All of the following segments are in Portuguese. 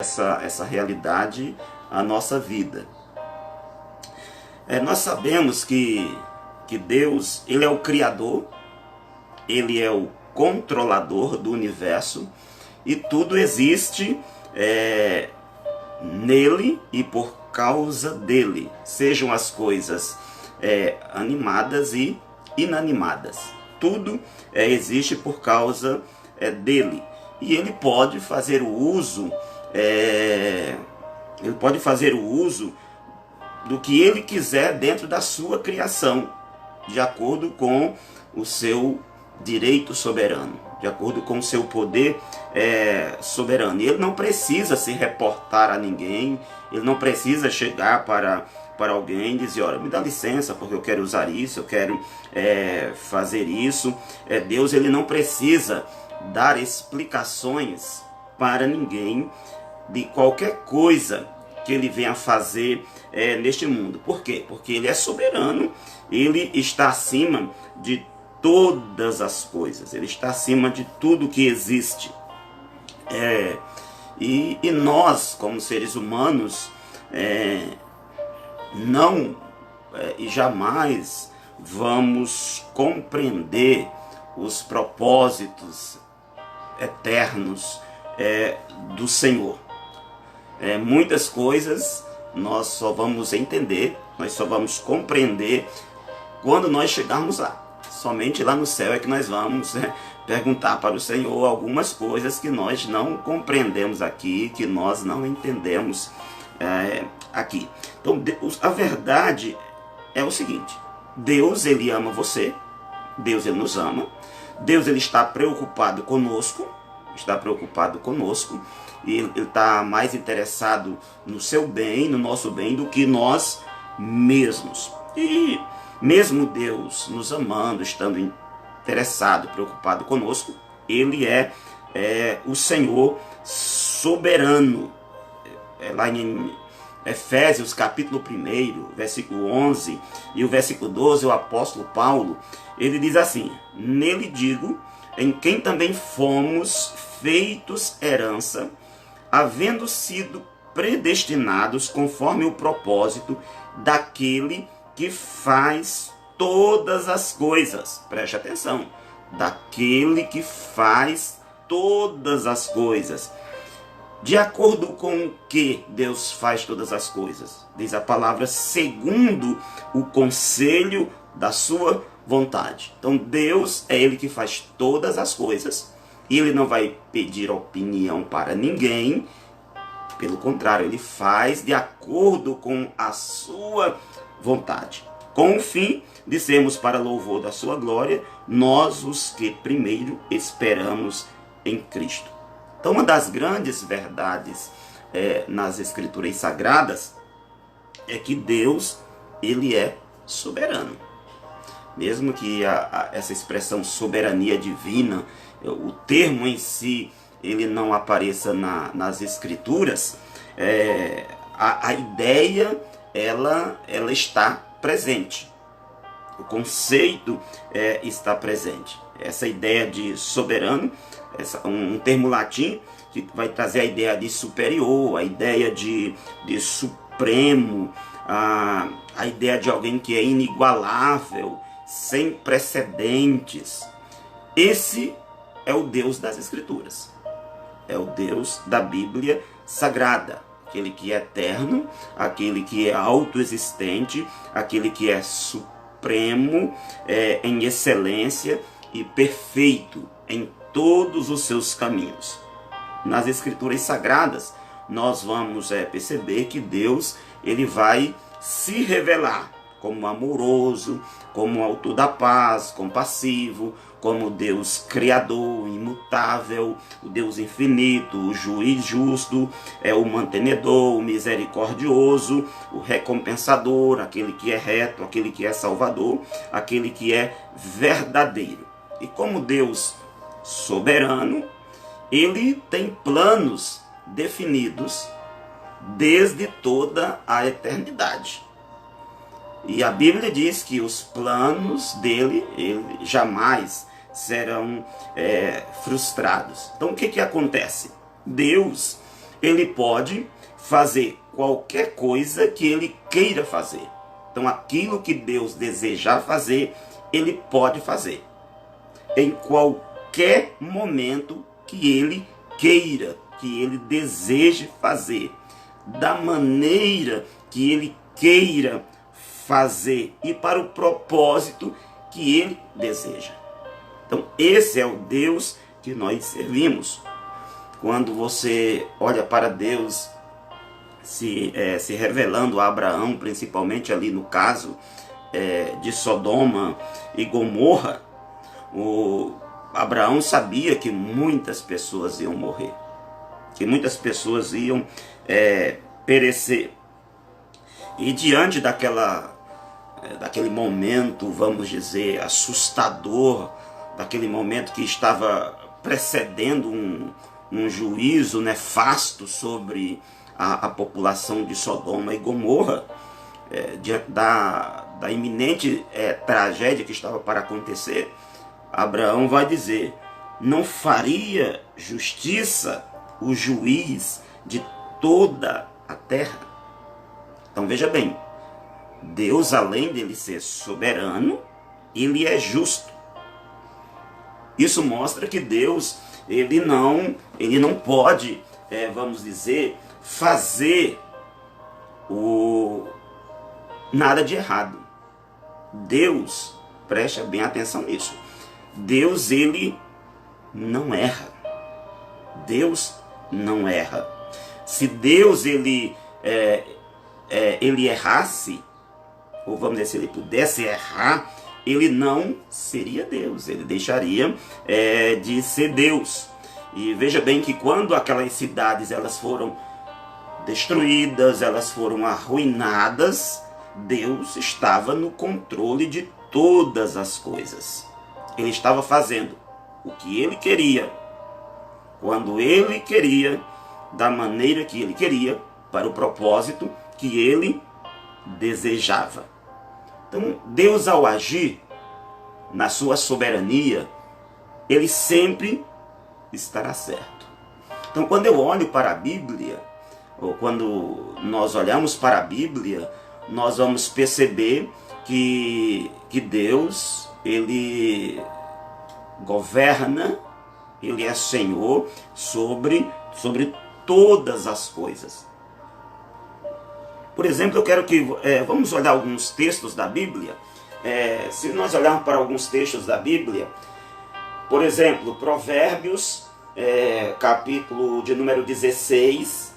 essa realidade à nossa vida. Nós sabemos que Deus, Ele é o Criador, Ele é o controlador do universo, e tudo existe nele e por causa dele, sejam as coisas animadas e inanimadas. Tudo existe por causa dele, e ele pode fazer o uso do que ele quiser dentro da sua criação, de acordo com o seu direito soberano, de acordo com o seu poder soberano. E ele não precisa se reportar a ninguém, ele não precisa chegar para alguém e dizer: olha, me dá licença porque eu quero usar isso, eu quero fazer isso. Deus, ele não precisa dar explicações para ninguém de qualquer coisa que ele venha fazer neste mundo. Por quê? Porque ele é soberano, ele está acima de todas as coisas, ele está acima de tudo que existe. E nós, como seres humanos, não e jamais vamos compreender os propósitos eternos do Senhor. Muitas coisas nós só vamos entender, nós só vamos compreender quando nós chegarmos lá. Somente lá no céu é que nós vamos perguntar para o Senhor algumas coisas que nós não compreendemos aqui, que nós não entendemos aqui. Então, a verdade é o seguinte: Deus, ele ama você, Deus, ele nos ama, Deus, ele está preocupado conosco, e ele está mais interessado no seu bem, no nosso bem, do que nós mesmos. E mesmo Deus nos amando, estando interessado, preocupado conosco, ele é o Senhor soberano. Lá em Efésios capítulo 1, versículo 11 e o versículo 12, o apóstolo Paulo, ele diz assim: nele digo, em quem também fomos feitos herança, havendo sido predestinados conforme o propósito daquele que faz todas as coisas. Preste atenção: daquele que faz todas as coisas. De acordo com o que Deus faz todas as coisas? Diz a palavra: segundo o conselho da sua vontade. Então Deus é ele que faz todas as coisas, e ele não vai pedir opinião para ninguém. Pelo contrário, ele faz de acordo com a sua vontade, com o fim de sermos para louvor da sua glória, nós os que primeiro esperamos em Cristo. Então, uma das grandes verdades nas Escrituras Sagradas é que Deus, ele é soberano. Mesmo que essa expressão soberania divina, o termo em si, ele não apareça nas Escrituras, a ideia, ela está presente. O conceito está presente. Essa ideia de soberano, um termo latim que vai trazer a ideia de superior, a ideia de supremo, a ideia de alguém que é inigualável, sem precedentes. Esse é o Deus das Escrituras. É o Deus da Bíblia Sagrada. Aquele que é eterno, aquele que é autoexistente, aquele que é supremo em excelência e perfeito em todos os seus caminhos. Nas Escrituras Sagradas, nós vamos perceber que Deus, ele vai se revelar como amoroso, como autor da paz, compassivo, como Deus criador, imutável, o Deus infinito, o juiz justo, o mantenedor, o misericordioso, o recompensador, aquele que é reto, aquele que é salvador, aquele que é verdadeiro. E como Deus soberano, ele tem planos definidos desde toda a eternidade. E a Bíblia diz que os planos dele, ele jamais serão frustrados. Então o que acontece? Deus, ele pode fazer qualquer coisa que ele queira fazer. Então aquilo que Deus desejar fazer, ele pode fazer. Em qualquer momento que ele queira, que ele deseje fazer. Da maneira que ele queira fazer e para o propósito que ele deseja. Então esse é o Deus que nós servimos. Quando você olha para Deus se revelando a Abraão, principalmente ali no caso de Sodoma e Gomorra, o Abraão sabia que muitas pessoas iam morrer, que muitas pessoas iam perecer. E diante daquele momento, vamos dizer, assustador, daquele momento que estava precedendo um juízo nefasto sobre a população de Sodoma e Gomorra, diante da iminente tragédia que estava para acontecer, Abraão vai dizer: não faria justiça o juiz de toda a terra? Então veja bem, Deus, além dele ser soberano, ele é justo. Isso mostra que Deus, ele não pode, vamos dizer, fazer nada de errado. Deus, preste bem atenção nisso, Deus, ele não erra. Deus não erra. Se Deus ele errasse, ou vamos dizer, se ele pudesse errar, ele não seria Deus, ele deixaria de ser Deus. E veja bem que quando aquelas cidades elas foram destruídas, elas foram arruinadas, Deus estava no controle de todas as coisas. Ele estava fazendo o que ele queria, quando ele queria, da maneira que ele queria, para o propósito que ele desejava. Então, Deus, ao agir na sua soberania, ele sempre estará certo. Então, quando eu olho para a Bíblia, ou quando nós olhamos para a Bíblia, nós vamos perceber que Deus, ele governa, ele é Senhor sobre todas as coisas. Por exemplo, eu quero que vamos olhar alguns textos da Bíblia. Se nós olharmos para alguns textos da Bíblia, por exemplo, Provérbios, capítulo de número 16,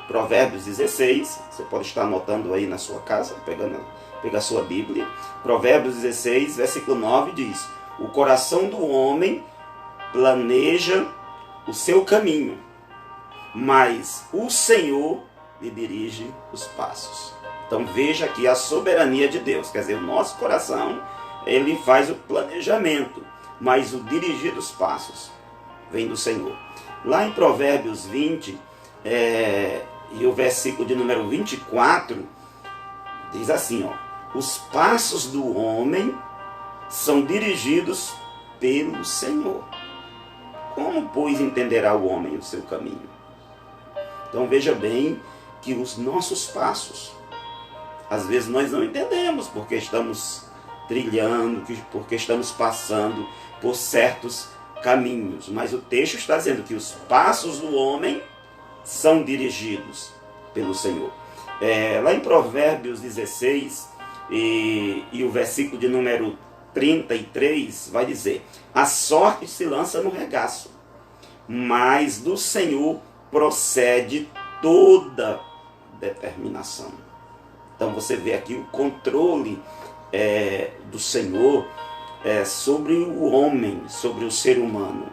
Provérbios 16, você pode estar anotando aí na sua casa, pega a sua Bíblia. Provérbios 16, versículo 9 diz: o coração do homem planeja o seu caminho, mas o Senhor lhe dirige os passos. Então veja aqui a soberania de Deus, quer dizer, o nosso coração, ele faz o planejamento, mas o dirigir dos passos vem do Senhor. Lá em Provérbios 20, e o versículo de número 24, diz assim, ó: os passos do homem são dirigidos pelo Senhor. Como, pois, entenderá o homem o seu caminho? Então veja bem que os nossos passos, às vezes nós não entendemos porque estamos trilhando, porque estamos passando por certos caminhos. Mas o texto está dizendo que os passos do homem são dirigidos pelo Senhor. Lá em Provérbios 16, e o versículo de número 33 vai dizer: a sorte se lança no regaço, mas do Senhor procede toda determinação. Então você vê aqui o controle do Senhor sobre o homem, sobre o ser humano.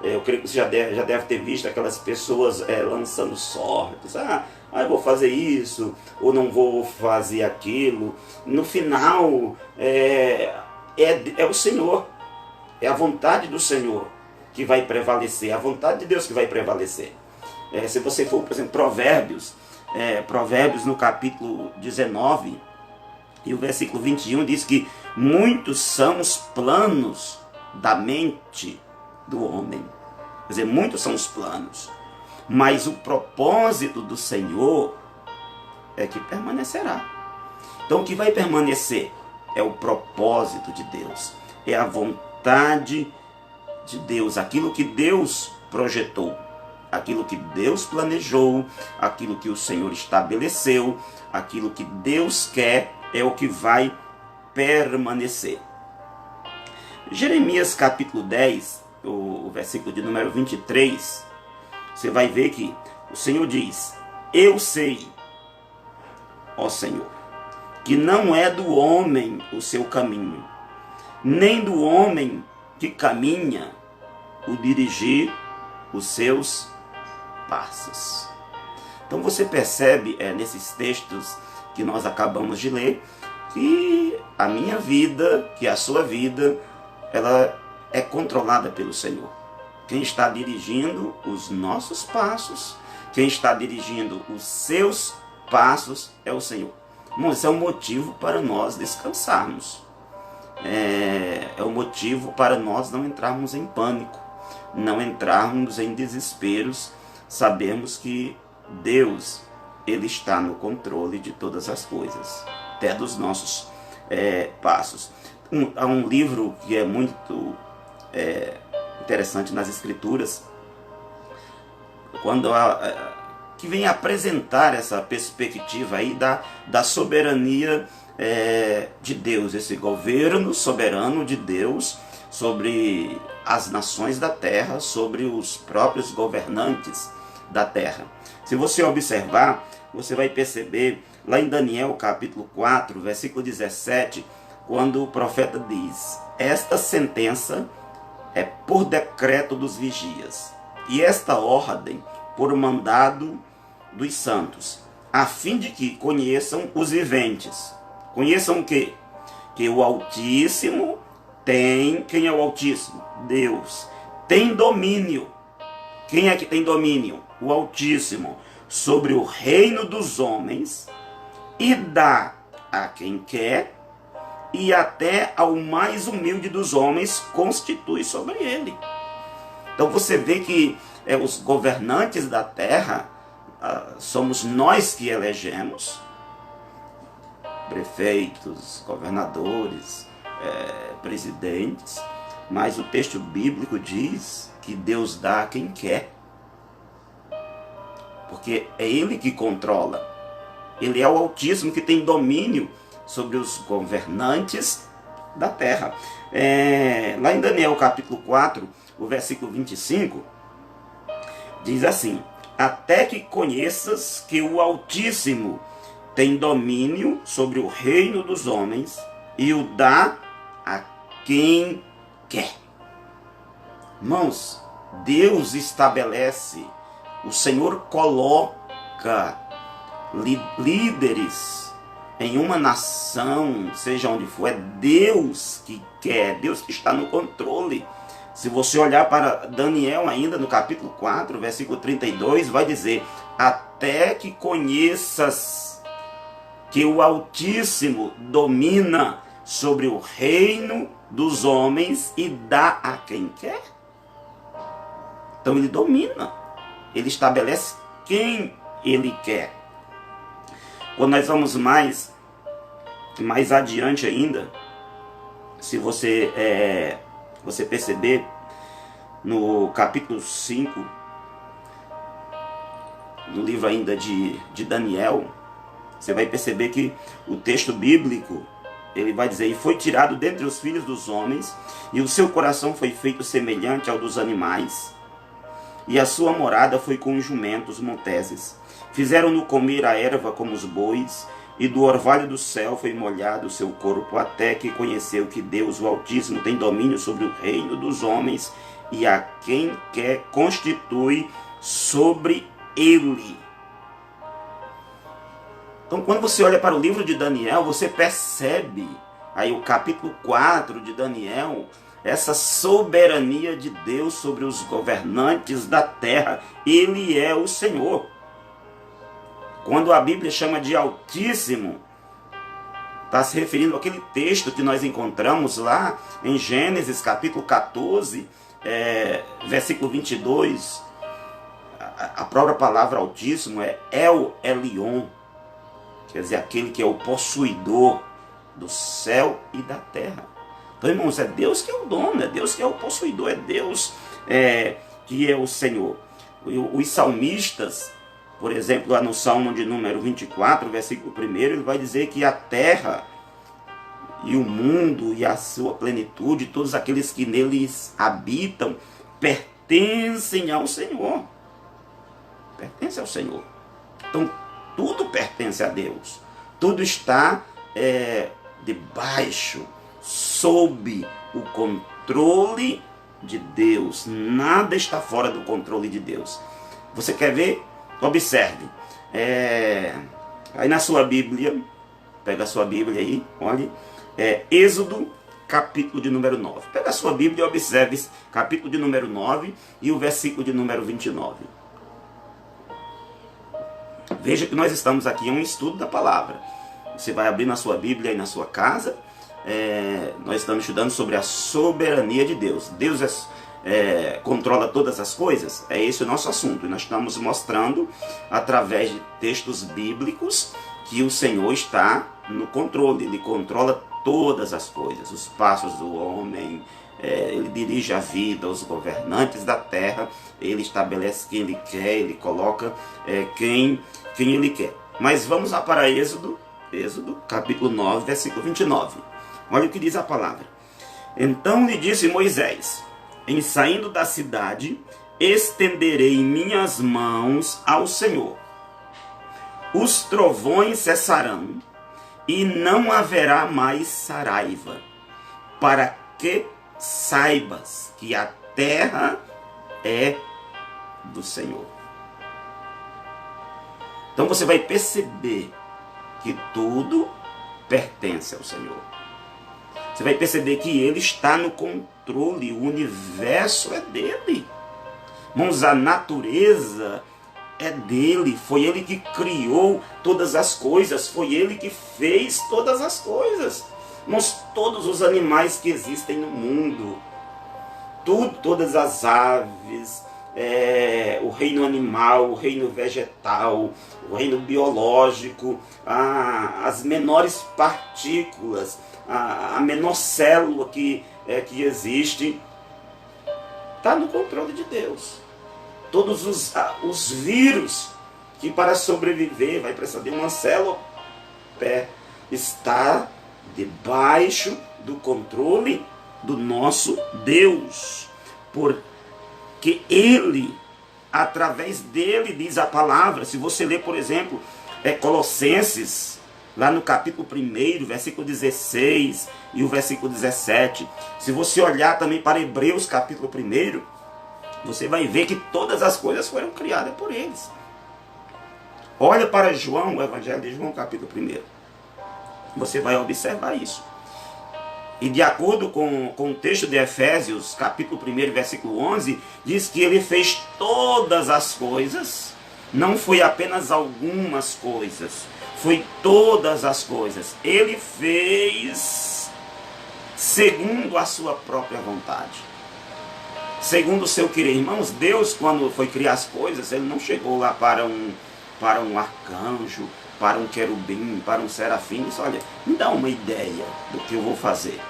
Eu creio que você já deve ter visto aquelas pessoas lançando sortes. Eu vou fazer isso, ou não vou fazer aquilo. No final, é o Senhor, é a vontade do Senhor que vai prevalecer, é a vontade de Deus que vai prevalecer. Se você for, por exemplo, Provérbios no capítulo 19, e o versículo 21 diz que muitos são os planos da mente do homem. Quer dizer, muitos são os planos. mas o propósito do Senhor é que permanecerá. Então o que vai permanecer é o propósito de Deus, é a vontade de Deus, aquilo que Deus projetou, aquilo que Deus planejou, aquilo que o Senhor estabeleceu, aquilo que Deus quer é o que vai permanecer. Jeremias capítulo 10, o versículo de número 23, você vai ver que o Senhor diz: eu sei, ó Senhor, que não é do homem o seu caminho, nem do homem que caminha o dirigir os seus passos. Então você percebe nesses textos que nós acabamos de ler, que a minha vida, que a sua vida, ela é controlada pelo Senhor. Quem está dirigindo os nossos passos, quem está dirigindo os seus passos é o Senhor. Irmãos, esse é um motivo para nós descansarmos. É um motivo para nós não entrarmos em pânico, não entrarmos em desesperos. Sabemos que Deus, Ele está no controle de todas as coisas, até dos nossos passos. Há um livro que é muito interessante nas Escrituras, que vem apresentar essa perspectiva aí da soberania de Deus, esse governo soberano de Deus sobre as nações da terra, sobre os próprios governantes da terra. Se você observar, você vai perceber lá em Daniel capítulo 4, versículo 17, quando o profeta diz: esta sentença é por decreto dos vigias, e esta ordem por mandado dos santos, a fim de que conheçam os viventes. Conheçam o quê? Que o Altíssimo tem... Quem é o Altíssimo? Deus. Tem domínio. Quem é que tem domínio? O Altíssimo. Sobre o reino dos homens, e dá a quem quer, e até ao mais humilde dos homens constitui sobre ele. Então você vê que os governantes da terra somos nós que elegemos, prefeitos, governadores, presidentes, mas o texto bíblico diz que Deus dá a quem quer, porque é Ele que controla. Ele é o Altíssimo que tem domínio sobre os governantes da terra. Lá em Daniel capítulo 4, o versículo 25, diz assim: até que conheças que o Altíssimo tem domínio sobre o reino dos homens e o dá a quem quer. Irmãos, Deus estabelece, o Senhor coloca líderes em uma nação, seja onde for. É Deus que quer, Deus que está no controle. Se você olhar para Daniel ainda no capítulo 4, versículo 32, vai dizer: até que conheças que o Altíssimo domina sobre o reino dos homens e dá a quem quer. Então ele domina, ele estabelece quem ele quer. Quando nós vamos mais adiante ainda, se você perceber, no capítulo 5, no livro ainda de Daniel, você vai perceber que o texto bíblico, ele vai dizer: e foi tirado dentre os filhos dos homens, e o seu coração foi feito semelhante ao dos animais, e a sua morada foi com os jumentos monteses. Fizeram-no comer a erva como os bois, e do orvalho do céu foi molhado o seu corpo, até que conheceu que Deus, o Altíssimo, tem domínio sobre o reino dos homens, e a quem quer constitui sobre ele. Então, quando você olha para o livro de Daniel, você percebe aí o capítulo 4 de Daniel, essa soberania de Deus sobre os governantes da terra. Ele é o Senhor. Quando a Bíblia chama de Altíssimo, está se referindo àquele texto que nós encontramos lá em Gênesis capítulo 14, versículo 22. A própria palavra Altíssimo é El Elyon, quer dizer, aquele que é o possuidor do céu e da terra. Então, irmãos, é Deus que é o dono, é Deus que é o possuidor, é Deus que é o Senhor. Os salmistas, por exemplo, lá no Salmo de número 24, versículo 1, ele vai dizer que a terra e o mundo e a sua plenitude, todos aqueles que neles habitam, pertencem ao Senhor. Pertence ao Senhor. Então, tudo pertence a Deus. Tudo está debaixo, sob o controle de Deus. Nada está fora do controle de Deus. Você quer ver? Observe. Aí na sua Bíblia, pega a sua Bíblia aí, olhe. Êxodo, capítulo de número 9. Pega a sua Bíblia e observe capítulo de número 9 e o versículo de número 29. Veja que nós estamos aqui em um estudo da palavra. Você vai abrir na sua Bíblia aí na sua casa. Nós estamos estudando sobre a soberania de Deus. Deus controla todas as coisas? É esse o nosso assunto. E nós estamos mostrando, através de textos bíblicos, que o Senhor está no controle. Ele controla todas as coisas, os passos do homem, ele dirige a vida, os governantes da terra, ele estabelece quem ele quer, ele coloca quem ele quer. Mas vamos lá para Êxodo, capítulo 9, versículo 29. Olha o que diz a palavra. Então lhe disse Moisés: em saindo da cidade, estenderei minhas mãos ao Senhor. Os trovões cessarão, e não haverá mais saraiva, para que saibas que a terra é do Senhor. Então você vai perceber que tudo pertence ao Senhor. Você vai perceber que Ele está no controle, o universo é dele. Irmãos, a natureza é dele, foi ele que criou todas as coisas, foi ele que fez todas as coisas. Irmãos, todos os animais que existem no mundo, todas as aves, o reino animal, o reino vegetal, o reino biológico, as menores partículas, a menor célula que existe, está no controle de Deus. Todos os vírus que para sobreviver vai precisar de uma célula está debaixo do controle do nosso Deus. Porque Ele, através dele, diz a palavra. Se você ler, por exemplo, Colossenses, lá no capítulo 1, versículo 16 e o versículo 17. Se você olhar também para Hebreus, capítulo 1, você vai ver que todas as coisas foram criadas por eles. Olha para João, o Evangelho de João, capítulo 1. Você vai observar isso. E de acordo com o texto de Efésios, capítulo 1, versículo 11, diz que ele fez todas as coisas. Não foi apenas algumas coisas, foi todas as coisas. Ele fez segundo a sua própria vontade, segundo o seu querer. Irmãos, Deus, quando foi criar as coisas, ele não chegou lá para um arcanjo, para um querubim, para um serafim. Disse: olha, me dá uma ideia do que eu vou fazer.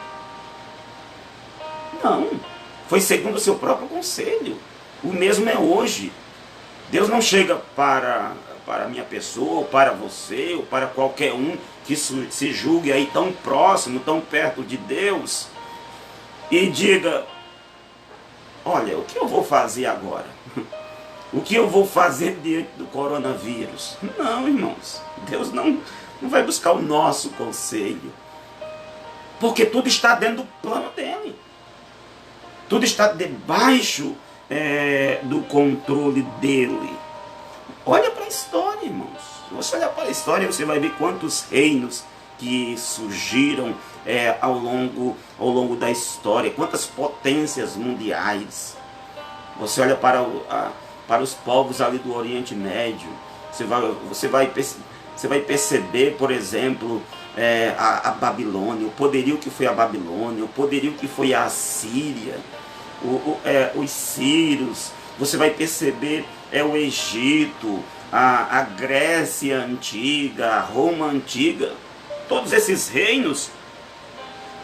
Não, foi segundo o seu próprio conselho. O mesmo é hoje. Deus não chega para a minha pessoa, ou para você, ou para qualquer um que se julgue aí tão próximo, tão perto de Deus, e diga: olha, o que eu vou fazer agora? O que eu vou fazer diante do coronavírus? Não, irmãos, Deus não vai buscar o nosso conselho, porque tudo está dentro do plano dele. Tudo está debaixo do controle dele. Olha para a história, irmãos. Se você olhar para a história, você vai ver quantos reinos que surgiram ao longo da história, quantas potências mundiais. Você olha para os povos ali do Oriente Médio, você vai perceber, por exemplo, a Babilônia, o poderio que foi a Babilônia, o poderio que foi a Assíria, os sírios. Você vai perceber o Egito, a Grécia antiga, a Roma antiga, todos esses reinos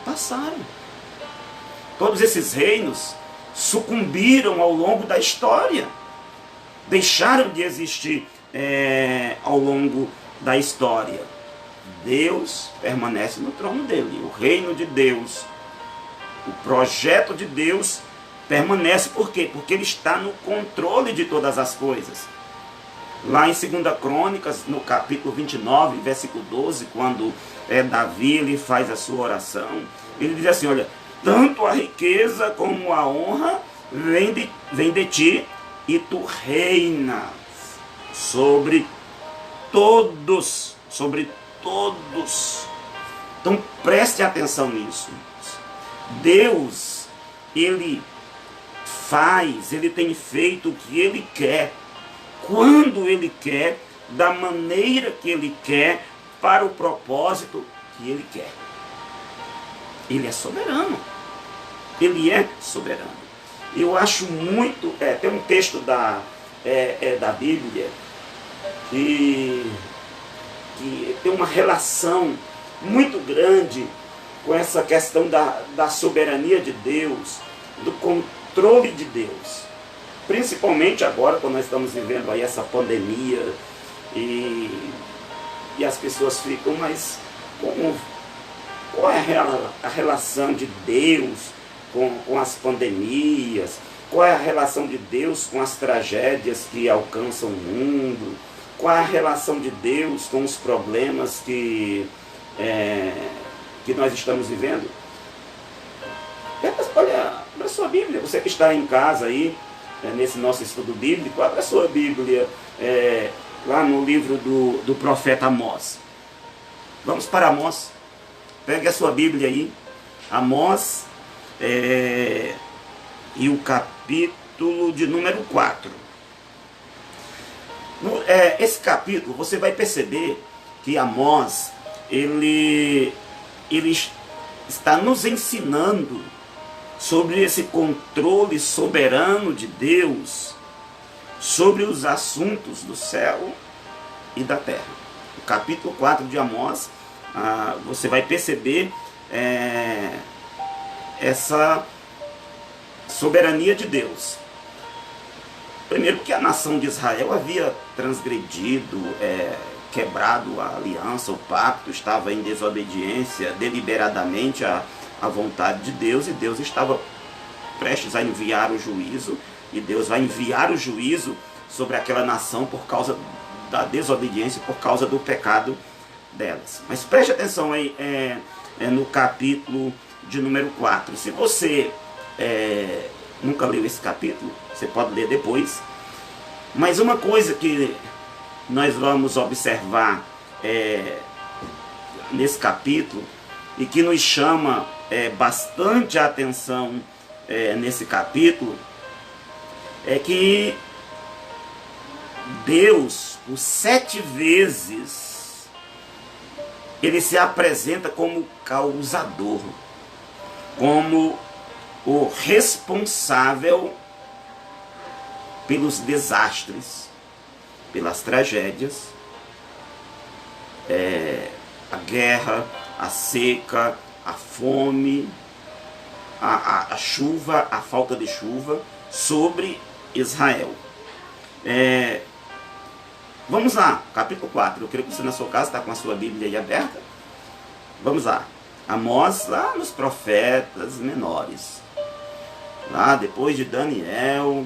passaram. Todos esses reinos sucumbiram ao longo da história, deixaram de existir ao longo da história. Deus permanece no trono dele, o reino de Deus, o projeto de Deus permanece. Por quê? Porque ele está no controle de todas as coisas. Lá em 2 Crônicas, no capítulo 29, versículo 12, quando Davi ele faz a sua oração, ele diz assim, olha, tanto a riqueza como a honra vem de ti, e tu reinas sobre todos, sobre todos. Então preste atenção nisso. Deus, ele tem feito o que ele quer, quando ele quer, da maneira que ele quer, para o propósito que ele quer. Ele é soberano. Ele é soberano. Eu acho muito... tem um texto da Bíblia que tem uma relação muito grande com essa questão da soberania de Deus, do controle de Deus. Principalmente agora, quando nós estamos vivendo aí essa pandemia e as pessoas ficam, mas qual é a relação de Deus com as pandemias? Qual é a relação de Deus com as tragédias que alcançam o mundo? Qual é a relação de Deus com os problemas que nós estamos vivendo? Olha, abra sua Bíblia, você que está em casa aí, nesse nosso estudo bíblico, abra sua Bíblia lá no livro do profeta Amós. Vamos para Amós. Pegue a sua Bíblia aí, Amós, e o capítulo de número 4. Esse capítulo, você vai perceber que Amós, ele está nos ensinando sobre esse controle soberano de Deus sobre os assuntos do céu e da terra. O capítulo 4 de Amós, você vai perceber essa soberania de Deus. Primeiro, porque a nação de Israel havia transgredido, quebrado a aliança, o pacto, estava em desobediência deliberadamente à vontade de Deus, e Deus estava prestes a enviar o juízo, e Deus vai enviar o juízo sobre aquela nação por causa da desobediência, por causa do pecado delas. Mas preste atenção aí no capítulo de número 4. Se você nunca leu esse capítulo, você pode ler depois. Mas uma coisa que nós vamos observar nesse capítulo, e que nos chama bastante a atenção nesse capítulo, é que Deus, por 7 vezes, ele se apresenta como causador, como o responsável pelos desastres, pelas tragédias, a guerra, a seca, a fome, a chuva, a falta de chuva sobre Israel. Vamos lá, capítulo 4. Eu creio que você na sua casa está com a sua Bíblia aí aberta. Vamos lá. Amós, lá nos profetas menores. Lá depois de Daniel,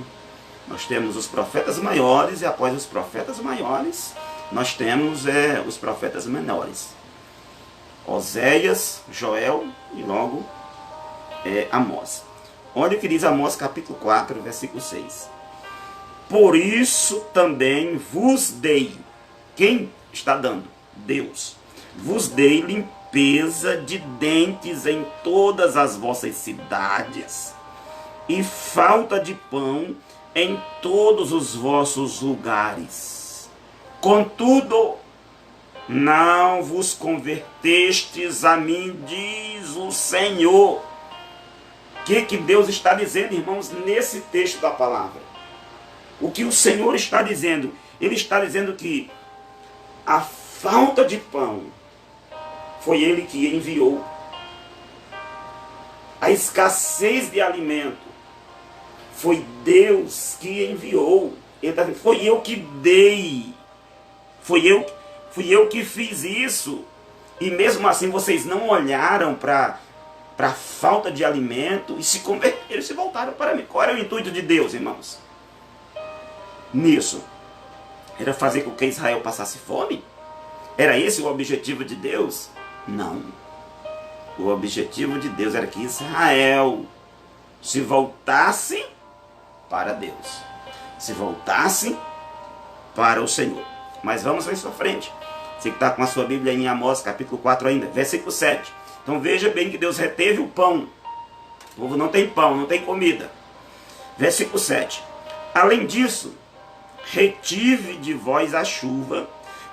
nós temos os profetas maiores, e após os profetas maiores, nós temos os profetas menores. Oséias, Joel e logo Amós. Olha o que diz Amós capítulo 4, versículo 6. Por isso também vos dei. Quem está dando? Deus. Vos dei limpeza de dentes em todas as vossas cidades, e falta de pão em todos os vossos lugares. Contudo, não vos convertestes a mim, diz o Senhor. O que Deus está dizendo, irmãos, nesse texto da palavra? O que o Senhor está dizendo? Ele está dizendo que a falta de pão foi Ele que enviou. A escassez de alimento foi Deus que enviou. Ele está dizendo, foi eu que dei. Fui eu que fiz isso. E mesmo assim vocês não olharam para a falta de alimento e se converteram, se voltaram para mim. Qual era o intuito de Deus, irmãos? Nisso. Era fazer com que Israel passasse fome? Era esse o objetivo de Deus? Não. O objetivo de Deus era que Israel se voltasse para Deus. Se voltasse para o Senhor. Mas vamos mais para frente. Você que está com a sua Bíblia em Amós, capítulo 4 ainda, versículo 7. Então veja bem que Deus reteve o pão. O povo não tem pão, não tem comida. Versículo 7. Além disso, retive de vós a chuva,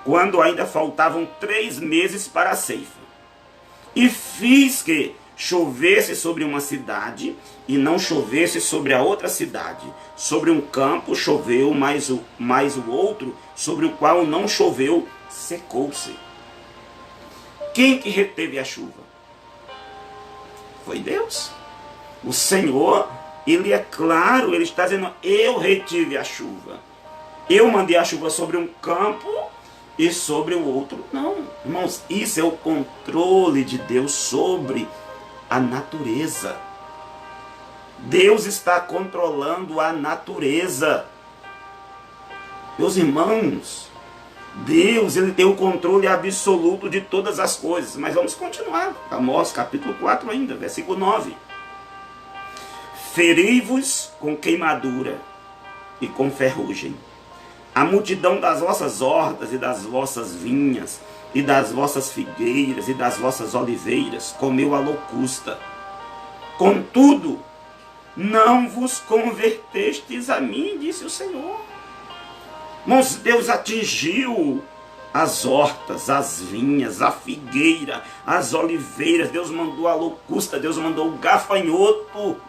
quando ainda faltavam 3 meses para a ceifa. E fiz que chovesse sobre uma cidade e não chovesse sobre a outra cidade. Sobre um campo choveu, mas o outro, sobre o qual não choveu, secou-se. Quem que reteve a chuva? Foi Deus. O Senhor, Ele é claro, Ele está dizendo, eu retive a chuva. Eu mandei a chuva sobre um campo e sobre o outro não. Irmãos, isso é o controle de Deus sobre a natureza. Deus está controlando a natureza. Meus irmãos, Deus, Ele tem o controle absoluto de todas as coisas. Mas vamos continuar. Amós capítulo 4 ainda, versículo 9. Feri-vos com queimadura e com ferrugem. A multidão das vossas hortas e das vossas vinhas, e das vossas figueiras e das vossas oliveiras, comeu a locusta. Contudo, não vos convertestes a mim, disse o Senhor. Mas Deus atingiu as hortas, as vinhas, a figueira, as oliveiras. Deus mandou a locusta, Deus mandou o gafanhoto.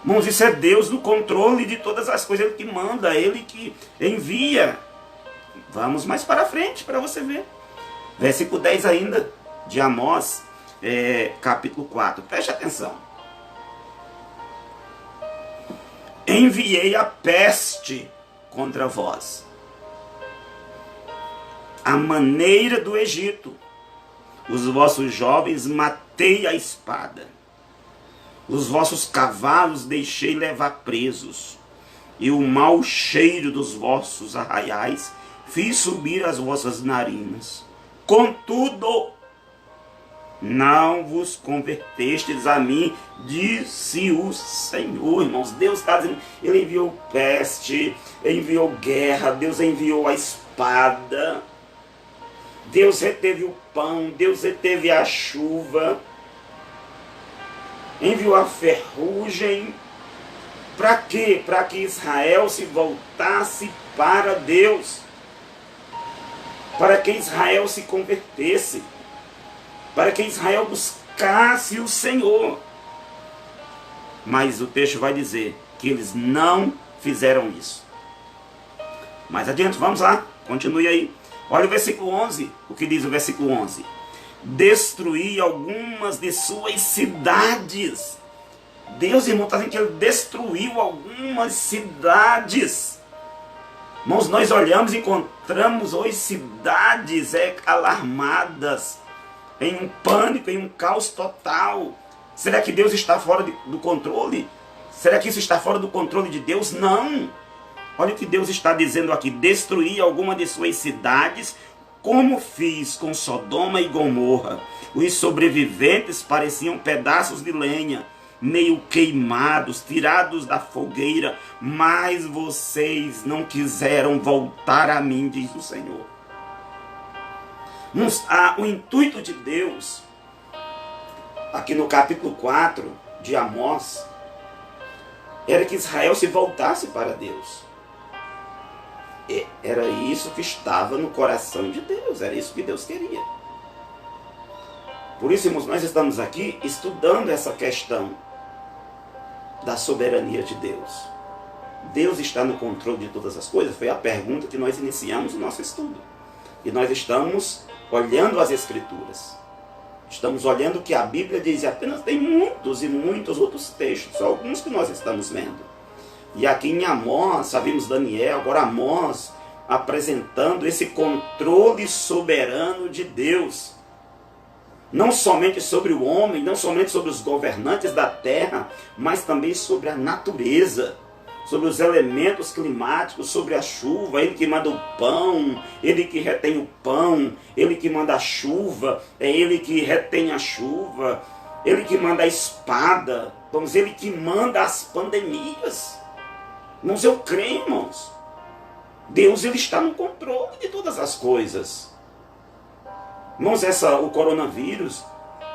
Irmãos, isso é Deus no controle de todas as coisas. Ele que manda, Ele que envia. Vamos mais para frente para você ver. Versículo 10 ainda, de Amós, capítulo 4. Preste atenção. Enviei a peste contra vós, a maneira do Egito. Os vossos jovens matei a espada. Os vossos cavalos deixei levar presos, e o mau cheiro dos vossos arraiais fiz subir as vossas narinas. Contudo, não vos convertestes a mim, disse o Senhor. Irmãos, Deus está dizendo, Ele enviou peste, enviou guerra, Deus enviou a espada, Deus reteve o pão, Deus reteve a chuva, enviou a ferrugem. Para quê? Para que Israel se voltasse para Deus. Para que Israel se convertesse. Para que Israel buscasse o Senhor. Mas o texto vai dizer que eles não fizeram isso. Mais adiante, vamos lá, continue aí. Olha o versículo 11, o que diz o versículo 11. Destruí algumas de suas cidades. Deus, irmão, está dizendo que Ele destruiu algumas cidades. Irmãos, nós olhamos e encontramos hoje cidades alarmadas, em um pânico, em um caos total. Será que Deus está fora do controle? Será que isso está fora do controle de Deus? Não. Olha o que Deus está dizendo aqui. Destruí alguma de suas cidades, como fiz com Sodoma e Gomorra. Os sobreviventes pareciam pedaços de lenha, meio queimados, tirados da fogueira. Mas vocês não quiseram voltar a mim, diz o Senhor. O intuito de Deus, aqui no capítulo 4 de Amós, era que Israel se voltasse para Deus. Era isso que estava no coração de Deus, era isso que Deus queria. Por isso, irmãos, nós estamos aqui estudando essa questão da soberania de Deus. Deus está no controle de todas as coisas? Foi a pergunta que nós iniciamos o nosso estudo. E nós estamos olhando as Escrituras. Estamos olhando o que a Bíblia diz. E apenas tem muitos e muitos outros textos. Só alguns que nós estamos vendo. E aqui em Amós, já vimos Daniel, agora Amós apresentando esse controle soberano de Deus. Não somente sobre o homem, não somente sobre os governantes da terra, mas também sobre a natureza, sobre os elementos climáticos, sobre a chuva. Ele que manda o pão, ele que retém o pão, ele que manda a chuva, é ele que retém a chuva, ele que manda a espada, vamos dizer, ele que manda as pandemias. Irmãos, eu creio, irmãos. Deus, ele está no controle de todas as coisas. Irmãos, o coronavírus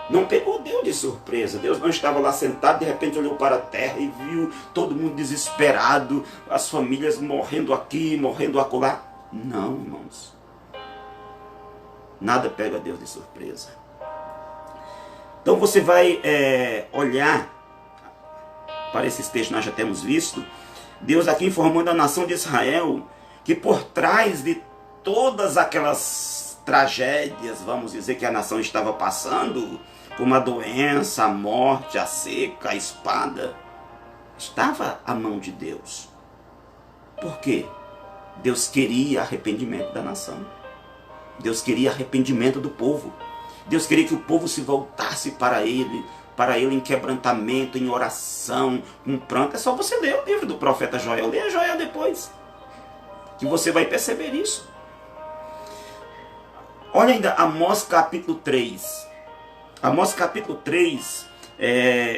não pegou Deus de surpresa. Deus não estava lá sentado, de repente olhou para a terra e viu todo mundo desesperado, as famílias morrendo aqui, morrendo acolá. Não, irmãos. Nada pega Deus de surpresa. Então você vai olhar para esses textos que nós já temos visto. Deus aqui informando a nação de Israel que por trás de todas aquelas tragédias, vamos dizer, que a nação estava passando, como a doença, a morte, a seca, a espada, estava a mão de Deus. Por quê? Deus queria arrependimento da nação. Deus queria arrependimento do povo. Deus queria que o povo se voltasse para Ele em quebrantamento, em oração, com pranto. É só você ler o livro do profeta Joel. Leia Joel depois, que você vai perceber isso. Olha ainda Amós capítulo 3. Amós capítulo 3,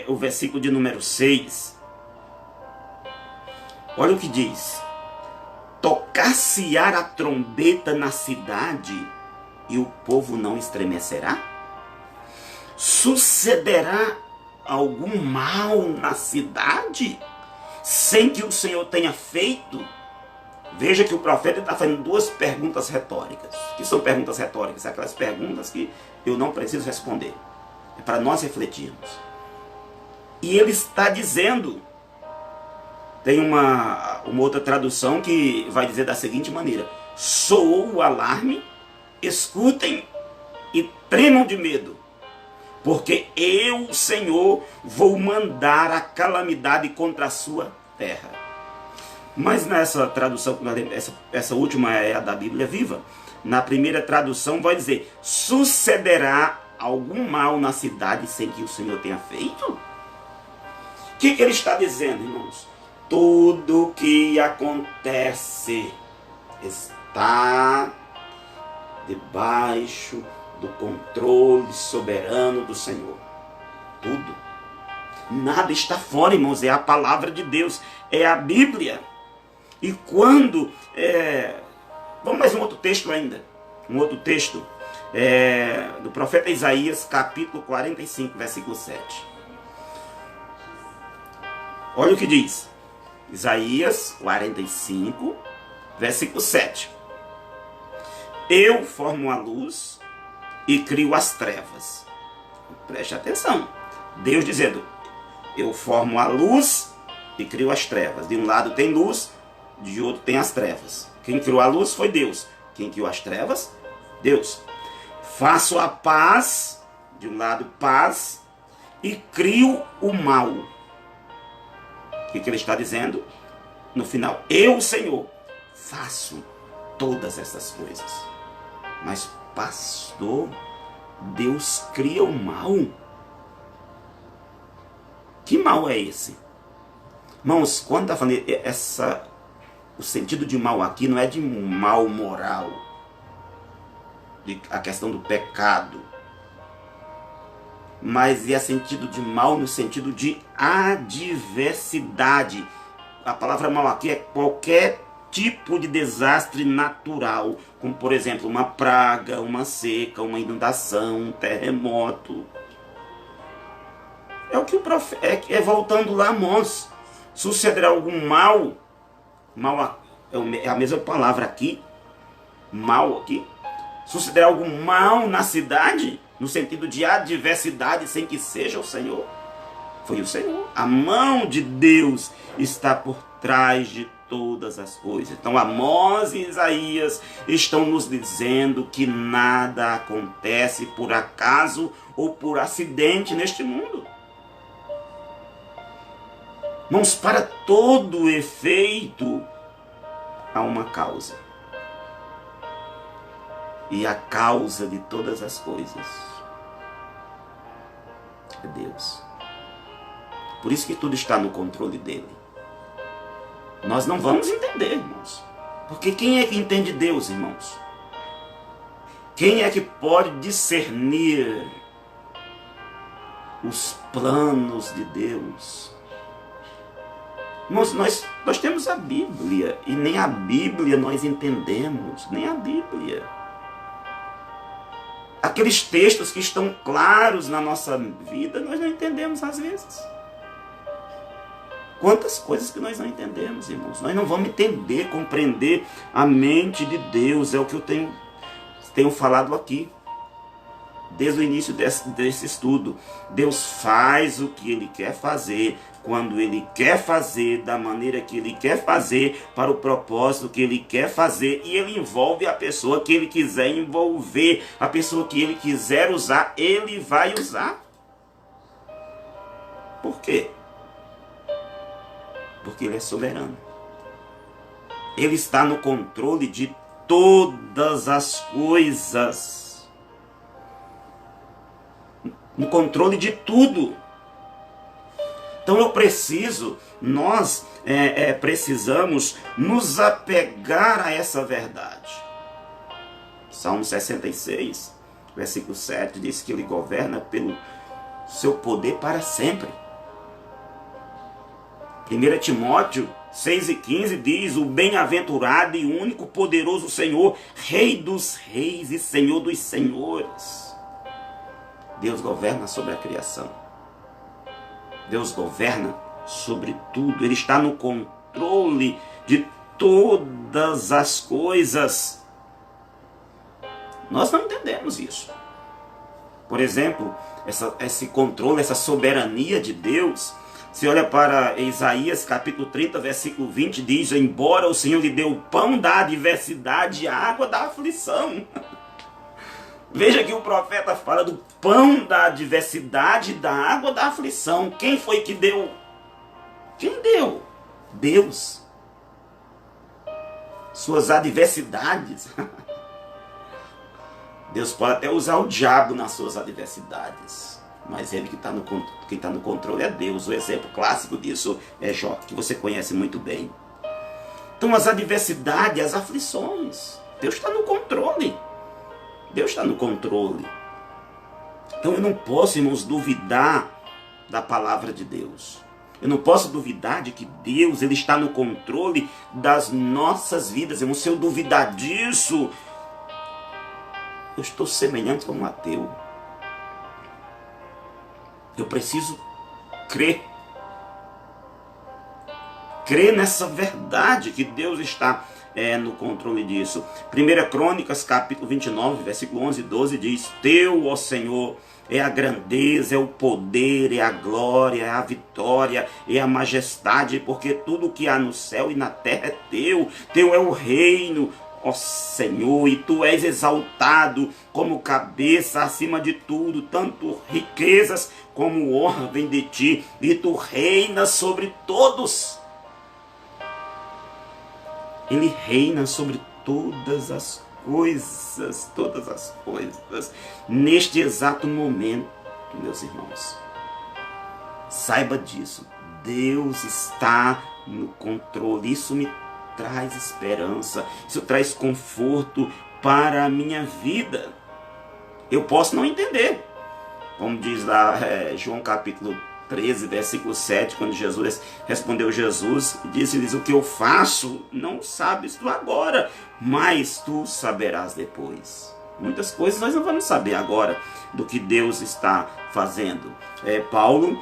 o versículo de número 6. Olha o que diz. Tocar-se-á a trombeta na cidade e o povo não estremecerá? Sucederá algum mal na cidade sem que o Senhor tenha feito? Veja que o profeta está fazendo duas perguntas retóricas. Que são perguntas retóricas? Aquelas perguntas que eu não preciso responder. É para nós refletirmos. E ele está dizendo, tem uma outra tradução que vai dizer da seguinte maneira: soou o alarme, escutem e tremam de medo, porque eu, Senhor, vou mandar a calamidade contra a sua terra. Mas nessa tradução, essa última é a da Bíblia Viva. Na primeira tradução vai dizer: sucederá algum mal na cidade sem que o Senhor tenha feito? O que ele está dizendo, irmãos? Tudo que acontece está debaixo do controle soberano do Senhor. Tudo. Nada está fora, irmãos. É a palavra de Deus. É a Bíblia. E quando... vamos mais um outro texto ainda. Um outro texto. Do profeta Isaías, capítulo 45, versículo 7. Olha o que diz. Isaías 45, versículo 7. Eu formo a luz e crio as trevas. Preste atenção. Deus dizendo: eu formo a luz e crio as trevas. De um lado tem luz, de outro tem as trevas. Quem criou a luz foi Deus. Quem criou as trevas? Deus. Faço a paz, de um lado paz, e crio o mal. O que ele está dizendo? No final, eu, Senhor, faço todas essas coisas. Mas, pastor, Deus cria o mal? Que mal é esse? Irmãos, quando está falando o sentido de mal aqui não é de mal moral, a questão do pecado, mas é sentido de mal no sentido de adversidade. A palavra mal aqui é qualquer tipo de desastre natural, como por exemplo uma praga, uma seca, uma inundação, um terremoto. É o que o profeta voltando lá, Amós. Sucederá algum mal? Mal é a mesma palavra aqui. Mal aqui. Sucederá algum mal na cidade? No sentido de adversidade, sem que seja o Senhor? Foi o Senhor. A mão de Deus está por trás de todas as coisas. Então Amós e Isaías estão nos dizendo que nada acontece por acaso ou por acidente neste mundo. Irmãos, para todo efeito há uma causa. E a causa de todas as coisas é Deus. Por isso que tudo está no controle dele. Nós não vamos entender, irmãos. Porque quem é que entende Deus, irmãos? Quem é que pode discernir os planos de Deus? Irmãos, nós temos a Bíblia, e nem a Bíblia nós entendemos, nem a Bíblia. Aqueles textos que estão claros na nossa vida, nós não entendemos às vezes. Quantas coisas que nós não entendemos, irmãos. Nós não vamos entender, compreender a mente de Deus. É o que eu tenho falado aqui. Desde o início desse estudo. Deus faz o que Ele quer fazer, quando Ele quer fazer, da maneira que Ele quer fazer, para o propósito que Ele quer fazer. E Ele envolve a pessoa que Ele quiser envolver. A pessoa que Ele quiser usar, Ele vai usar. Por quê? Porque Ele é soberano. Ele está no controle de todas as coisas. No controle de tudo. Então nós precisamos nos apegar a essa verdade. Salmo 66, versículo 7, diz que Ele governa pelo seu poder para sempre. 1 Timóteo 6,15 diz: o bem-aventurado e único poderoso Senhor, Rei dos reis e Senhor dos senhores. Deus governa sobre a criação. Deus governa sobre tudo. Ele está no controle de todas as coisas. Nós não entendemos isso. Por exemplo, esse controle, essa soberania de Deus. Se olha para Isaías capítulo 30, versículo 20, diz: embora o Senhor lhe dê o pão da adversidade e a água da aflição. Veja que o profeta fala do pão da adversidade e da água da aflição. Quem foi que deu? Quem deu? Deus. Suas adversidades. Deus pode até usar o diabo nas suas adversidades. Mas ele que está no controle é Deus. O exemplo clássico disso é Jó, que você conhece muito bem. Então as adversidades, as aflições, Deus está no controle. Deus está no controle. Então eu não posso, irmãos, duvidar da palavra de Deus. Eu não posso duvidar de que Deus ele está no controle das nossas vidas. Irmão, se eu duvidar disso, eu estou semelhante a um ateu. Eu preciso crer. Crer nessa verdade que Deus está no controle disso. 1 Crônicas, capítulo 29, versículo 11 e 12 diz: teu, ó Senhor, é a grandeza, é o poder, é a glória, é a vitória, é a majestade, porque tudo que há no céu e na terra é teu. Teu é o reino, ó Senhor, e tu és exaltado como cabeça acima de tudo, tanto riquezas como honra vem de ti, e tu reinas sobre todos. Ele reina sobre todas as coisas, neste exato momento, meus irmãos. Saiba disso, Deus está no controle. Isso me traz esperança, isso traz conforto para a minha vida. Eu posso não entender, como diz lá João capítulo 13, versículo 7, quando Jesus respondeu Jesus, disse-lhes: o que eu faço não sabes tu agora, mas tu saberás depois. Muitas coisas nós não vamos saber agora do que Deus está fazendo. Paulo,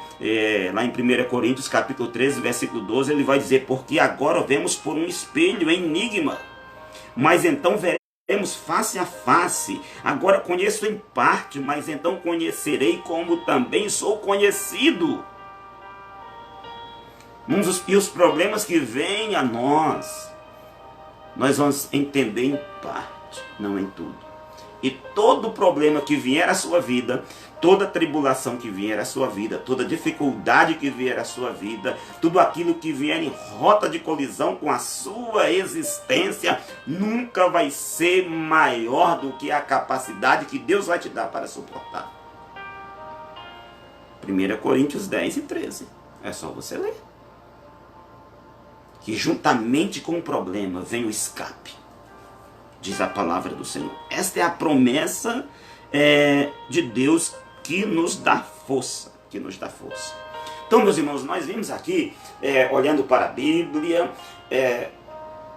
lá em 1 Coríntios capítulo 13, versículo 12, ele vai dizer: porque agora vemos por um espelho enigma, mas então veremos face a face. Agora conheço em parte, mas então conhecerei como também sou conhecido. E os problemas que vêm a nós vamos entender em parte, não em tudo. E todo problema que vier à sua vida, toda tribulação que vier à sua vida, toda dificuldade que vier à sua vida, tudo aquilo que vier em rota de colisão com a sua existência, nunca vai ser maior do que a capacidade que Deus vai te dar para suportar. 1 Coríntios 10 e 13. É só você ler. Que juntamente com o problema vem o escape, diz a palavra do Senhor. Esta é a promessa de Deus que nos dá força. Então, meus irmãos, nós vimos aqui, olhando para a Bíblia,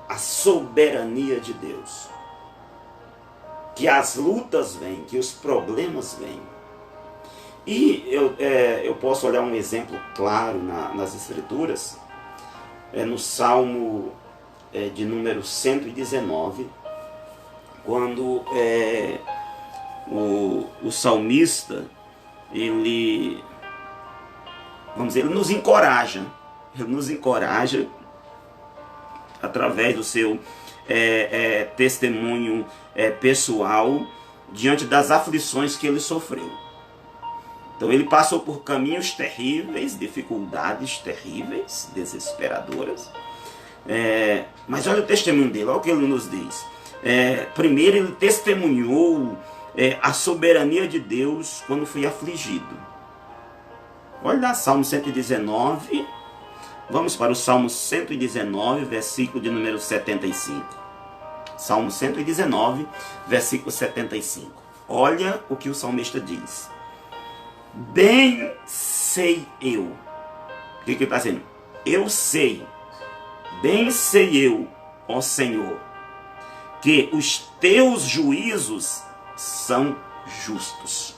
a soberania de Deus. Que as lutas vêm, que os problemas vêm. E eu posso olhar um exemplo claro nas Escrituras, no Salmo de número 119, quando o salmista, ele nos encoraja, através do seu testemunho pessoal, diante das aflições que ele sofreu. Então ele passou por caminhos terríveis, dificuldades terríveis, desesperadoras. Mas olha o testemunho dele, olha o que ele nos diz. Primeiro ele testemunhou a soberania de Deus quando foi afligido. Olha lá, Salmo 119. Vamos para o Salmo 119, versículo de número 75. Salmo 119, versículo 75. Olha o que o salmista diz. Bem sei eu. O que ele está dizendo? Eu sei, bem sei eu, ó Senhor, que os teus juízos são justos.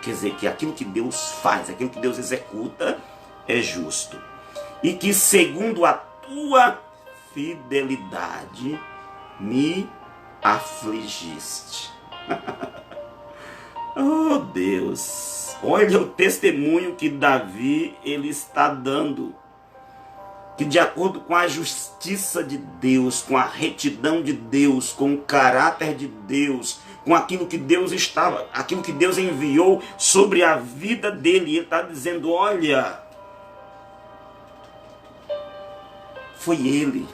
Quer dizer, que aquilo que Deus faz, aquilo que Deus executa é justo. E que segundo a tua fidelidade me afligiste. Oh Deus, olha o testemunho que Davi ele está dando, que de acordo com a justiça de Deus, com a retidão de Deus, com o caráter de Deus, com aquilo que Deus enviou sobre a vida dele, ele está dizendo, olha, foi ele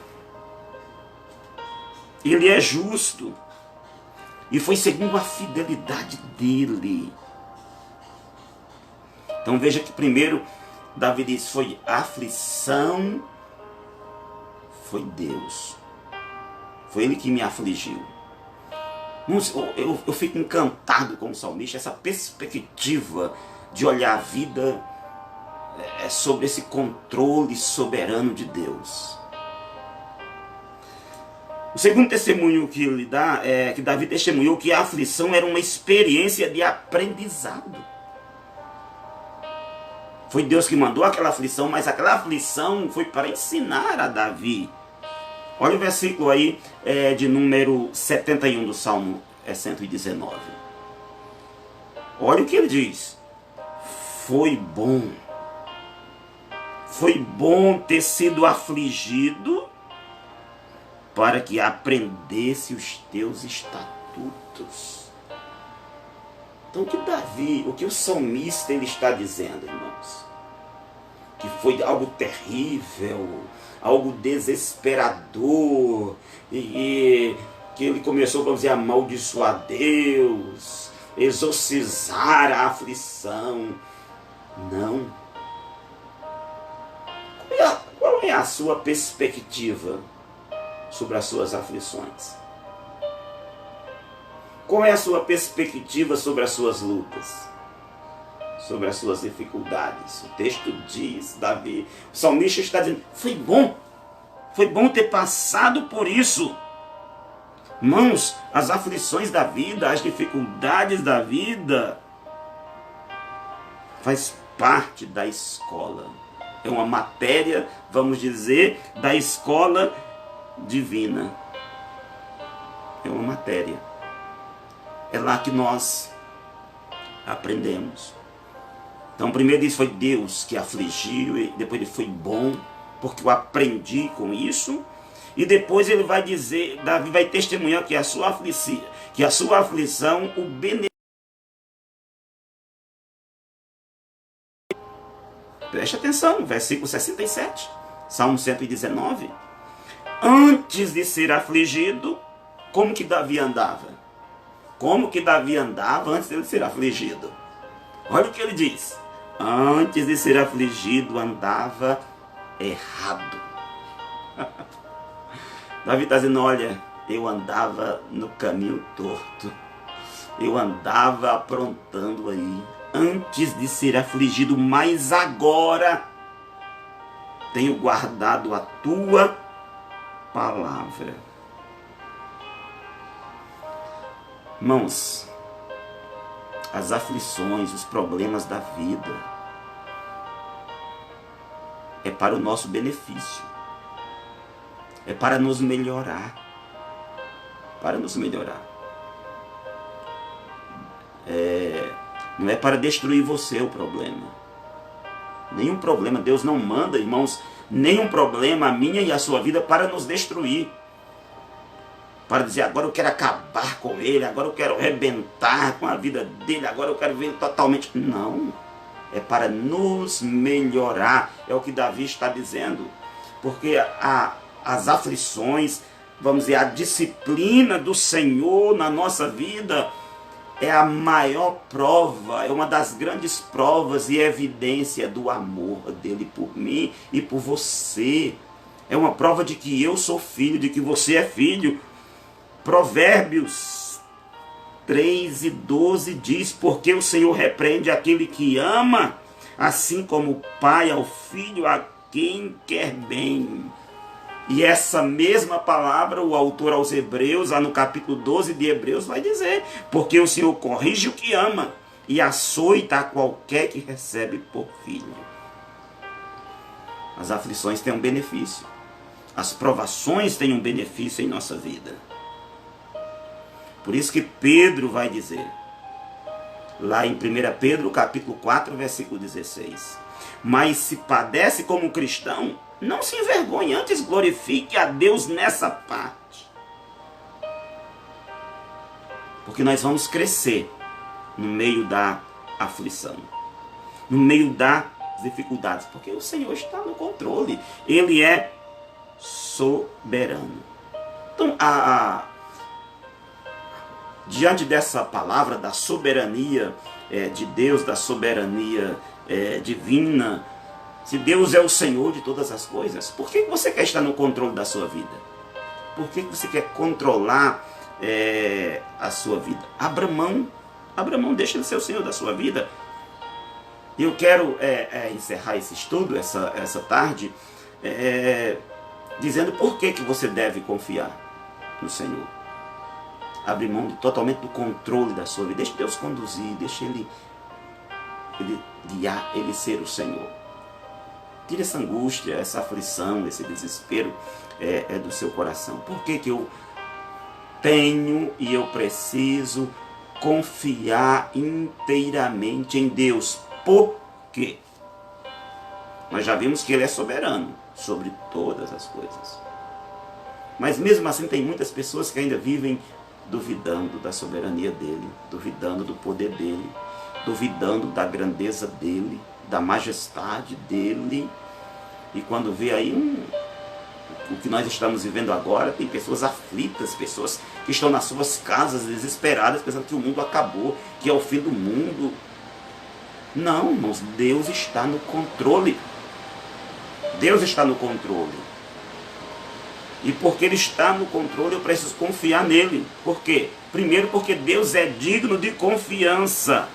é justo. E foi segundo a fidelidade dele. Então veja que primeiro Davi diz, foi aflição, foi Deus. Foi ele que me afligiu. Eu fico encantado com o salmista, essa perspectiva de olhar a vida sobre esse controle soberano de Deus. O segundo testemunho que ele dá é que Davi testemunhou que a aflição era uma experiência de aprendizado. Foi Deus que mandou aquela aflição, mas aquela aflição foi para ensinar a Davi. Olha o versículo aí de número 71 do Salmo 119. Olha o que ele diz. Foi bom ter sido afligido para que aprendesse os teus estatutos. Então o que o salmista ele está dizendo, irmãos? Que foi algo terrível, algo desesperador, e que ele começou, vamos dizer, a amaldiçoar Deus, exorcizar a aflição. Não. Qual é a sua perspectiva sobre as suas aflições? Qual é a sua perspectiva sobre as suas lutas? Sobre as suas dificuldades? O texto diz, Davi, o salmista está dizendo, foi bom ter passado por isso. Irmãos, as aflições da vida, as dificuldades da vida, faz parte da escola. É uma matéria, vamos dizer, da escola divina. É uma matéria. É lá que nós aprendemos. Então primeiro diz foi Deus que afligiu, e depois ele foi bom porque eu aprendi com isso. E depois ele vai dizer, Davi vai testemunhar que a sua aflição o beneficia. Preste atenção, versículo 67, Salmo 119. Antes de ser afligido, como que Davi andava? Como que Davi andava antes de ser afligido? Olha o que ele diz. Antes de ser afligido, andava errado. Davi está dizendo, olha, eu andava no caminho torto. Eu andava aprontando aí. Antes de ser afligido, mas agora tenho guardado a tua palavra. Irmãos, as aflições, os problemas da vida é para o nosso benefício. É para nos melhorar. Para nos melhorar. Não é para destruir você o problema. Nenhum problema, Deus não manda, irmãos, nenhum problema, a minha e a sua vida, para nos destruir. Para dizer, agora eu quero acabar com ele, agora eu quero arrebentar com a vida dele, agora eu quero ver ele totalmente. Não, é para nos melhorar. É o que Davi está dizendo. Porque as aflições, vamos dizer, a disciplina do Senhor na nossa vida é a maior prova, é uma das grandes provas e evidência do amor dele por mim e por você. É uma prova de que eu sou filho, de que você é filho. Provérbios 3:12 diz, porque o Senhor repreende aquele que ama, assim como o pai ao filho a quem quer bem. E essa mesma palavra, o autor aos Hebreus, lá no capítulo 12 de Hebreus, vai dizer, porque o Senhor corrige o que ama e açoita a qualquer que recebe por filho. As aflições têm um benefício. As provações têm um benefício em nossa vida. Por isso que Pedro vai dizer, lá em 1 Pedro, capítulo 4, versículo 16. Mas se padece como cristão, não se envergonhe, antes glorifique a Deus nessa parte. Porque nós vamos crescer no meio da aflição, no meio das dificuldades, porque o Senhor está no controle, Ele é soberano. Então, diante dessa palavra da soberania de Deus, da soberania divina, se Deus é o Senhor de todas as coisas, por que você quer estar no controle da sua vida? Por que você quer controlar a sua vida? Abra mão, deixa ele ser o Senhor da sua vida. Eu quero encerrar esse estudo, essa tarde, dizendo por que você deve confiar no Senhor. Abre mão totalmente do controle da sua vida. Deixa Deus conduzir, deixa Ele guiar, Ele ser o Senhor. Tire essa angústia, essa aflição, esse desespero do seu coração. Por que eu tenho e eu preciso confiar inteiramente em Deus? Por quê? Nós já vimos que Ele é soberano sobre todas as coisas. Mas mesmo assim tem muitas pessoas que ainda vivem duvidando da soberania dEle, duvidando do poder dEle, duvidando da grandeza dEle, da majestade dEle. E quando vê aí o que nós estamos vivendo agora, tem pessoas aflitas, pessoas que estão nas suas casas desesperadas, pensando que o mundo acabou, que é o fim do mundo. Não, irmãos, Deus está no controle. Deus está no controle. E porque Ele está no controle, eu preciso confiar nele. Por quê? Primeiro, porque Deus é digno de confiança.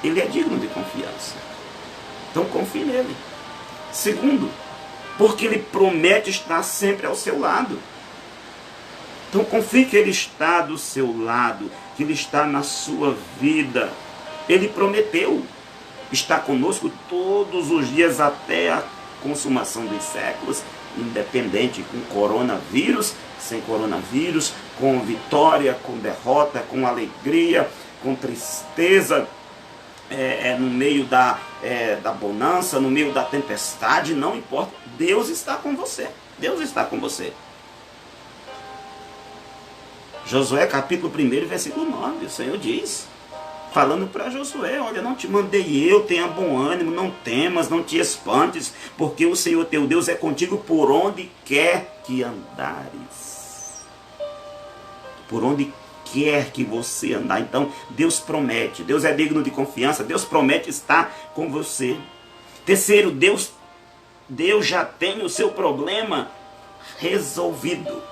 Ele é digno de confiança. Então confie nele. Segundo, porque Ele promete estar sempre ao seu lado. Então confie que Ele está do seu lado, que Ele está na sua vida. Ele prometeu estar conosco todos os dias até a consumação dos séculos, independente, com coronavírus, sem coronavírus, com vitória, com derrota, com alegria, com tristeza, no meio da da bonança, no meio da tempestade, não importa. Deus está com você. Deus está com você. Josué capítulo 1, versículo 9, o Senhor diz, falando para Josué, olha, não te mandei eu, tenha bom ânimo, não temas, não te espantes, porque o Senhor teu Deus é contigo por onde quer que andares. Por onde quer que você andar. Então, Deus promete, Deus é digno de confiança, Deus promete estar com você. Terceiro, Deus já tem o seu problema resolvido.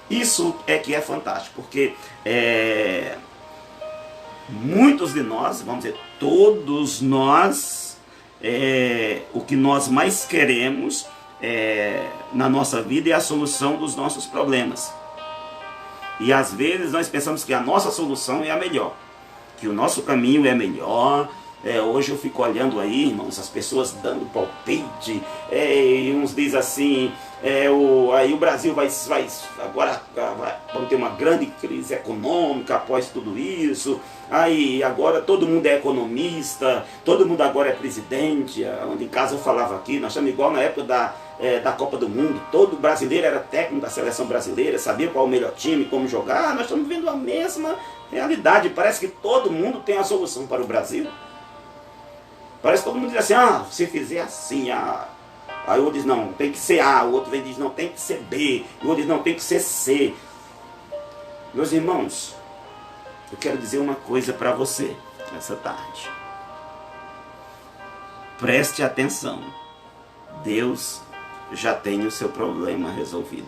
Isso é que é fantástico, porque muitos de nós, vamos dizer, todos nós, o que nós mais queremos na nossa vida é a solução dos nossos problemas. E às vezes nós pensamos que a nossa solução é a melhor, que o nosso caminho é melhor. Hoje eu fico olhando aí, irmãos, as pessoas dando palpite, e uns dizem assim, aí o Brasil agora vamos ter uma grande crise econômica após tudo isso, aí agora todo mundo é economista, todo mundo agora é presidente. Onde em casa eu falava aqui, nós estamos igual na época da Copa do Mundo, todo brasileiro era técnico da seleção brasileira, sabia qual é o melhor time, como jogar. Nós estamos vendo a mesma realidade, parece que todo mundo tem a solução para o Brasil. Parece que todo mundo diz assim, se fizer assim, aí o outro diz, não, tem que ser A, o outro vem e diz, não, tem que ser B, o outro diz, não, tem que ser C. Meus irmãos, eu quero dizer uma coisa para você nessa tarde. Preste atenção, Deus já tem o seu problema resolvido.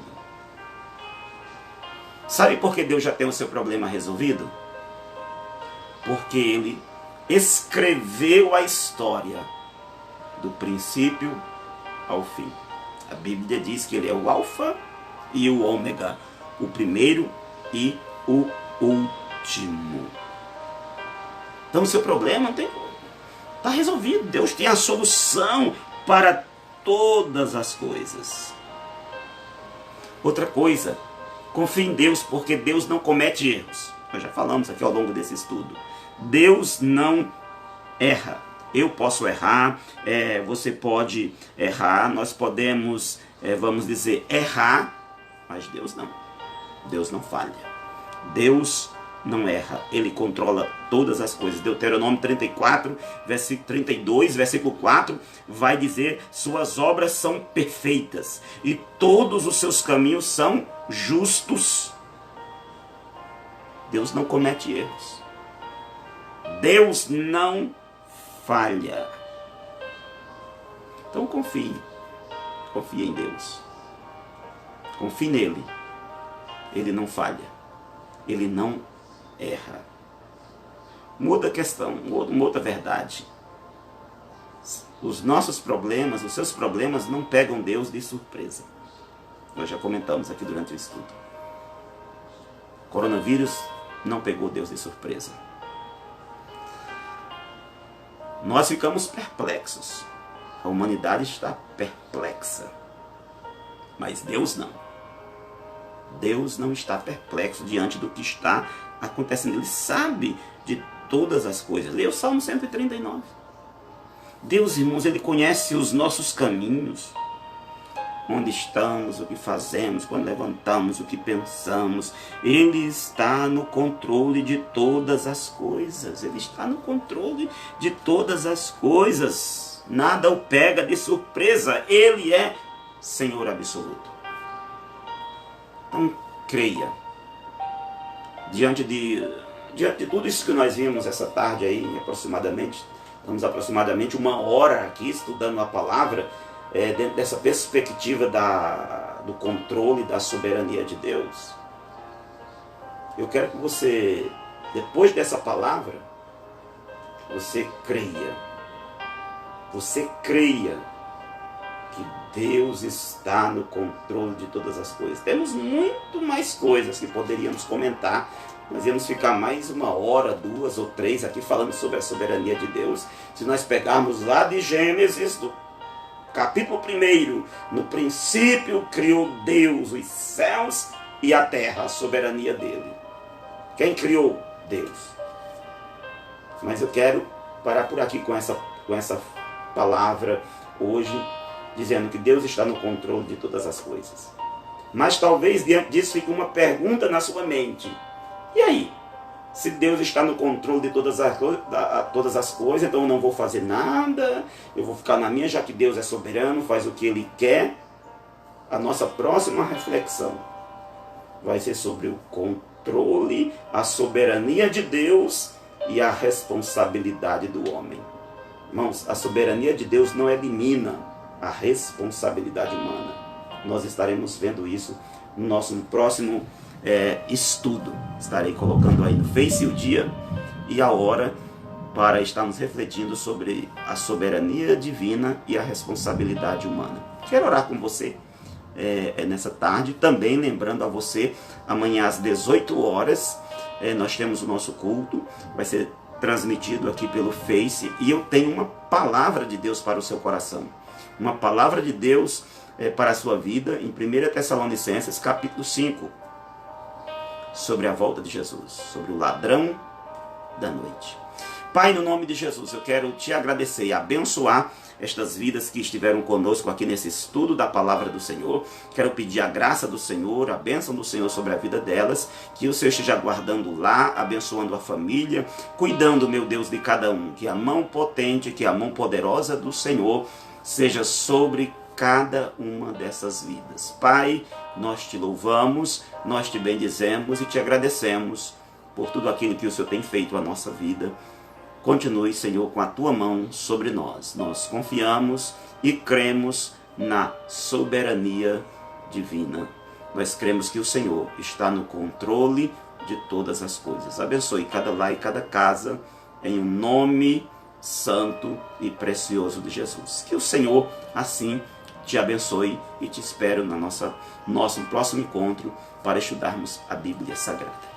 Sabe por que Deus já tem o seu problema resolvido? Porque Ele escreveu a história do princípio ao fim. A Bíblia diz que Ele é o alfa e o ômega, o primeiro e o último. Então o seu problema está resolvido. Deus tem a solução para todas as coisas. Outra coisa, confie em Deus, porque Deus não comete erros. Nós já falamos aqui ao longo desse estudo. Deus não erra. Eu posso errar, você pode errar, nós podemos, vamos dizer, errar, mas Deus não. Deus não falha. Deus não erra. Ele controla todas as coisas. Deuteronômio 34, versículo 32, versículo 4, vai dizer, suas obras são perfeitas e todos os seus caminhos são justos. Deus não comete erros. Deus não falha. Então confie em Deus, confie nele. Ele não falha, ele não erra. Uma outra questão, uma outra verdade: os nossos problemas, os seus problemas não pegam Deus de surpresa. Nós já comentamos aqui durante o estudo. O coronavírus não pegou Deus de surpresa. Nós ficamos perplexos. A humanidade está perplexa. Mas Deus não. Deus não está perplexo diante do que está acontecendo. Ele sabe de todas as coisas. Leia o Salmo 139. Deus, irmãos, Ele conhece os nossos caminhos. Onde estamos, o que fazemos, quando levantamos, o que pensamos. Ele está no controle de todas as coisas. Ele está no controle de todas as coisas. Nada o pega de surpresa. Ele é Senhor absoluto. Então, creia. Diante de tudo isso que nós vimos essa tarde aí, estamos aproximadamente 1 hora aqui estudando a palavra, dentro dessa perspectiva do controle, da soberania de Deus. Eu quero que você, depois dessa palavra, você creia que Deus está no controle de todas as coisas. Temos muito mais coisas que poderíamos comentar. Nós íamos ficar mais 1 hora, 2 ou 3 aqui falando sobre a soberania de Deus. Se nós pegarmos lá de Gênesis, do capítulo 1, no princípio criou Deus os céus e a terra, a soberania dele. Quem criou? Deus. Mas eu quero parar por aqui com essa palavra hoje, dizendo que Deus está no controle de todas as coisas. Mas talvez diante disso fique uma pergunta na sua mente. E aí? Se Deus está no controle de todas as coisas, então eu não vou fazer nada, eu vou ficar na minha, já que Deus é soberano, faz o que Ele quer. A nossa próxima reflexão vai ser sobre o controle, a soberania de Deus e a responsabilidade do homem. Irmãos, a soberania de Deus não elimina a responsabilidade humana. Nós estaremos vendo isso no nosso próximo estudo. Estarei colocando aí no Face o dia e a hora para estarmos refletindo sobre a soberania divina e a responsabilidade humana. Quero orar com você nessa tarde, também lembrando a você, amanhã às 18 horas, nós temos o nosso culto, vai ser transmitido aqui pelo Face, e eu tenho uma palavra de Deus para o seu coração, uma palavra de Deus para a sua vida, em 1 Tessalonicenses capítulo 5, sobre a volta de Jesus, sobre o ladrão da noite. Pai, no nome de Jesus, eu quero te agradecer e abençoar estas vidas que estiveram conosco aqui nesse estudo da palavra do Senhor. Quero pedir a graça do Senhor, a bênção do Senhor sobre a vida delas, que o Senhor esteja guardando lá, abençoando a família, cuidando, meu Deus, de cada um, que a mão potente, que a mão poderosa do Senhor seja sobre cada uma dessas vidas. Pai, nós te louvamos, nós te bendizemos e te agradecemos por tudo aquilo que o Senhor tem feito à nossa vida. Continue, Senhor, com a tua mão sobre nós. Nós confiamos e cremos na soberania divina. Nós cremos que o Senhor está no controle de todas as coisas. Abençoe cada lar e cada casa, em um nome santo e precioso de Jesus. Que o Senhor, assim, te abençoe e te espero no nosso próximo encontro para estudarmos a Bíblia Sagrada.